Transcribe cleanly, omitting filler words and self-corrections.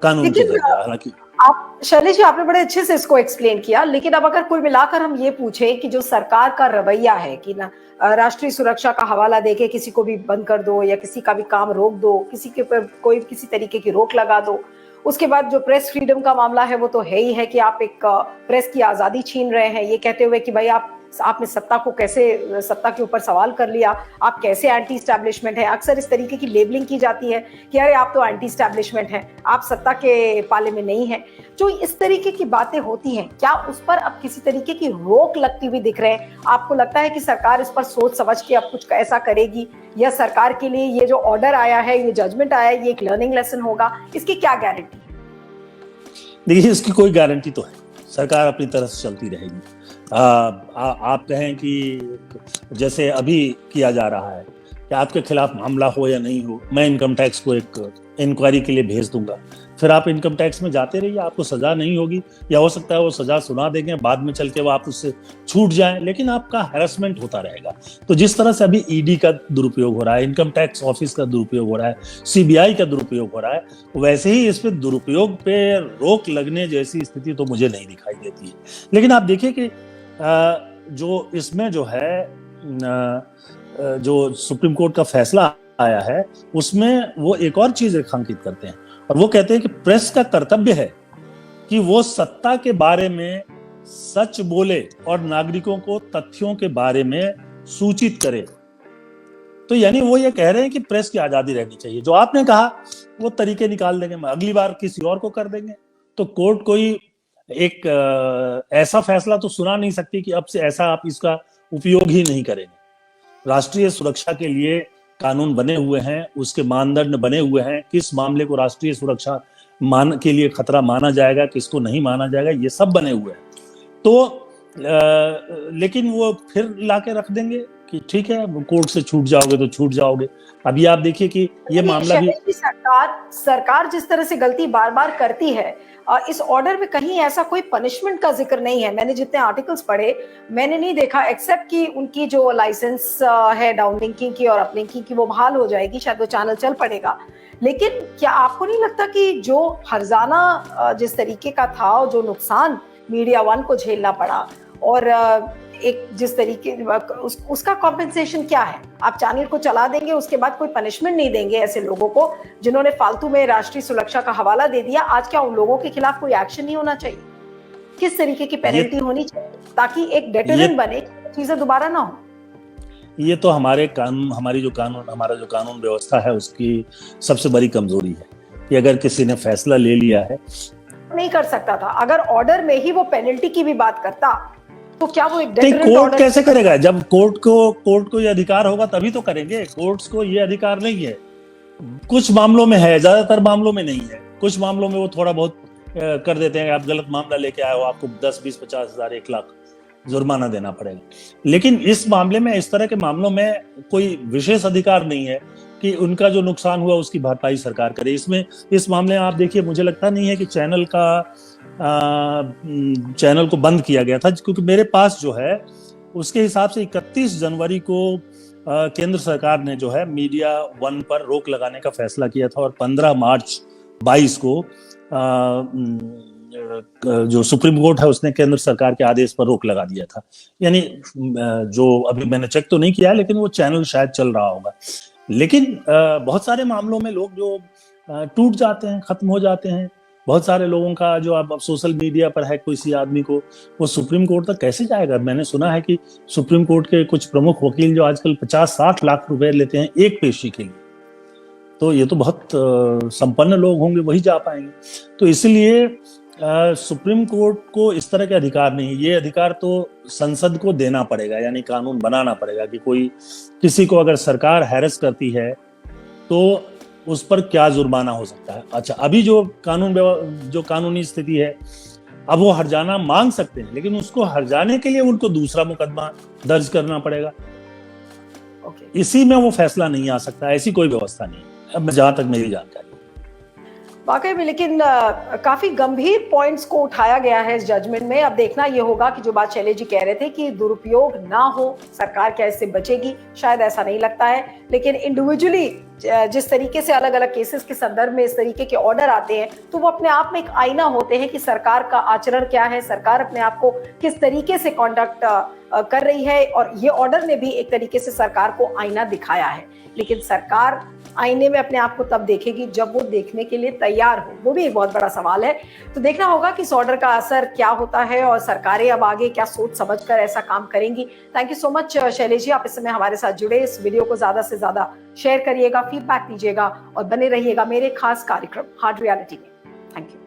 कानून की जरिए। हालांकि आप शैलेश जी, आपने बड़े अच्छे से इसको एक्सप्लेन किया, लेकिन अब अगर कुल मिलाकर हम ये पूछे कि जो सरकार का रवैया है कि ना राष्ट्रीय सुरक्षा का हवाला देके किसी को भी बंद कर दो या किसी का भी काम रोक दो, किसी के ऊपर कोई किसी तरीके की रोक लगा दो, उसके बाद जो प्रेस फ्रीडम का मामला है वो तो है ही है कि आप एक प्रेस की आजादी छीन रहे हैं, ये कहते हुए कि भाई आपने सत्ता को कैसे, सत्ता के ऊपर सवाल कर लिया, आप कैसे एंटी स्टैब्लिशमेंट है। अक्सर इस तरीके की लेबलिंग की जाती है कि अरे आप तो एंटी स्टैब्लिशमेंट हैं, आप सत्ता के पाले में नहीं हैं। जो इस तरीके की बातें होती हैं, क्या उस पर अब किसी तरीके की रोक लगती हुई दिख रहे हैं? आपको लगता है कि सरकार इस पर सोच समझ के अब कुछ ऐसा करेगी, या सरकार के लिए ये जो ऑर्डर आया है, ये जजमेंट आया है, ये एक लर्निंग लेसन होगा, इसकी क्या गारंटी? देखिए, इसकी कोई गारंटी तो है, सरकार अपनी तरफ से चलती रहेगी। आप कहें कि जैसे अभी किया जा रहा है कि आपके खिलाफ मामला हो या नहीं हो, मैं इनकम टैक्स को एक इंक्वायरी के लिए भेज दूंगा, फिर आप इनकम टैक्स में जाते रहिए, आपको सजा नहीं होगी, या हो सकता है वो सजा सुना देंगे, बाद में चल के वो आप उससे छूट जाएं, लेकिन आपका हैरेसमेंट होता रहेगा। तो जिस तरह से अभी ईडी का दुरुपयोग हो रहा है, इनकम टैक्स ऑफिस का दुरुपयोग हो रहा है, सीबीआई का दुरुपयोग हो रहा है, वैसे ही इस पे दुरुपयोग पे रोक लगने जैसी स्थिति तो मुझे नहीं दिखाई देती है। लेकिन आप देखिए कि जो इसमें जो है, जो सुप्रीम कोर्ट का फैसला आया है, उसमें वो एक और चीज रेखांकित करते हैं, और वो कहते हैं कि प्रेस का कर्तव्य है कि वो सत्ता के बारे में सच बोले और नागरिकों को तथ्यों के बारे में सूचित करे। तो यानी वो ये कह रहे हैं कि प्रेस की आजादी रहनी चाहिए। जो आपने कहा वो तरीके निकाल देंगे, अगली बार किसी और को कर देंगे, तो कोर्ट कोई एक ऐसा फैसला तो सुना नहीं सकती कि अब से ऐसा आप इसका उपयोग ही नहीं करेंगे। राष्ट्रीय सुरक्षा के लिए कानून बने हुए हैं, उसके मानदंड बने हुए हैं, किस मामले को राष्ट्रीय सुरक्षा के लिए खतरा माना जाएगा, किसको नहीं माना जाएगा, ये सब बने हुए हैं। तो लेकिन वो फिर लाके रख देंगे कि ठीक है, कोर्ट से छूट जाओगे तो छूट जाओगे। अभी आप देखिए कि ये मामला भी सरकार जिस तरह से गलती बार बार करती है, इस ऑर्डर में कहीं ऐसा कोई पनिशमेंट का जिक्र नहीं है। मैंने जितने आर्टिकल्स पढ़े, मैंने नहीं देखा, एक्सेप्ट कि उनकी जो लाइसेंस है डाउनलिंकिंग की और अपलिंकिंग की, वो बहाल हो जाएगी, शायद वो चैनल चल पड़ेगा। लेकिन क्या आपको नहीं लगता कि जो हर्जाना जिस तरीके का था, जो नुकसान मीडिया वन को झेलना पड़ा, और एक जिस तरीके उसका कॉम्पेंसेशन क्या है? आप चैनल को चला देंगे, उसके बाद कोई पनिशमेंट नहीं देंगे ऐसे लोगों को जिन्होंने फालतू में राष्ट्रीय सुरक्षा का हवाला दे दिया। आज क्या उन लोगों के खिलाफ कोई एक्शन नहीं होना चाहिए? किस तरीके की पेनल्टी होनी चाहिए ताकि एक डेटरेंट बने, चीजें दोबारा ना हो? ये तो हमारा जो कानून व्यवस्था है उसकी सबसे बड़ी कमजोरी है कि अगर किसी ने फैसला ले लिया है, नहीं कर सकता था। अगर ऑर्डर में ही वो पेनल्टी की भी बात करता तो क्या वो एक कोर्ट कैसे करेगा? जब कोर्ट को ये अधिकार होगा तभी तो करेंगे। कोर्ट्स को ये अधिकार नहीं है। कुछ मामलों में है, ज्यादातर मामलों में नहीं है। कुछ मामलों में वो थोड़ा बहुत कर देते हैं, आप गलत मामला लेके आए हो, आपको 10, 20, 50 हजार, 1 लाख जुर्माना देना पड़ेगा। लेकिन इस मामले में, इस तरह के मामलों में कोई विशेष अधिकार नहीं है कि उनका जो नुकसान हुआ उसकी भरपाई सरकार करे। इस मामले में आप देखिए, मुझे लगता नहीं है कि चैनल को बंद किया गया था, क्योंकि मेरे पास जो है उसके हिसाब से 31 जनवरी को केंद्र सरकार ने जो है मीडिया वन पर रोक लगाने का फैसला किया था, और 15 मार्च 22 को जो सुप्रीम कोर्ट है उसने केंद्र सरकार के आदेश पर रोक लगा दिया था। यानी जो अभी मैंने चेक तो नहीं किया, लेकिन वो चैनल शायद चल रहा होगा। लेकिन बहुत सारे मामलों में लोग जो टूट जाते हैं, खत्म हो जाते हैं। बहुत सारे लोगों का जो अब सोशल मीडिया पर है, किसी आदमी को वो सुप्रीम कोर्ट तक कैसे जाएगा? मैंने सुना है कि सुप्रीम कोर्ट के कुछ प्रमुख वकील जो आजकल 50-60 लाख रुपए लेते हैं एक पेशी के लिए, तो ये तो बहुत संपन्न लोग होंगे, वही जा पाएंगे। तो इसलिए सुप्रीम कोर्ट को इस तरह के अधिकार नहीं। ये अधिकार तो संसद को देना पड़ेगा, यानी कानून बनाना पड़ेगा कि किसी को अगर सरकार हैरेस करती है तो उस पर क्या जुर्माना हो सकता है। अच्छा, अभी जो कानूनी स्थिति है, अब वो हर्जाना मांग सकते हैं, लेकिन उसको हर्जाने के लिए उनको दूसरा मुकदमा दर्ज करना पड़ेगा। इसी में वो फैसला नहीं आ सकता, ऐसी कोई व्यवस्था नहीं है, अब जहां तक मेरी जानकारी। वाकई में, लेकिन काफी गंभीर पॉइंट्स को उठाया गया है इस जजमेंट में। अब देखना ये होगा कि जो बात शैलेश जी कह रहे थे कि दुरुपयोग ना हो, सरकार कैसे बचेगी, शायद ऐसा नहीं लगता है। लेकिन इंडिविजुअली जिस तरीके से अलग अलग केसेस के संदर्भ में इस तरीके के ऑर्डर आते हैं, तो वो अपने आप में एक आईना होते हैं कि सरकार का आचरण क्या है, सरकार अपने आप को किस तरीके से कॉन्डक्ट कर रही है। और ये ऑर्डर ने भी एक तरीके से सरकार को आईना दिखाया है, लेकिन सरकार आईने में अपने आप को तब देखेगी जब वो देखने के लिए तैयार हो। वो भी एक बहुत बड़ा सवाल है। तो देखना होगा कि इस ऑर्डर का असर क्या होता है और सरकारें अब आगे क्या सोच समझकर ऐसा काम करेंगी। Thank you so much Shailesh ji, आप इस समय हमारे साथ जुड़े। इस वीडियो को ज्यादा से ज्यादा शेयर करिएगा, फीडबैक दीजिएगा और बने रहिएगा मेरे खास कार्यक्रम हार्ड रियलिटी में। Thank you.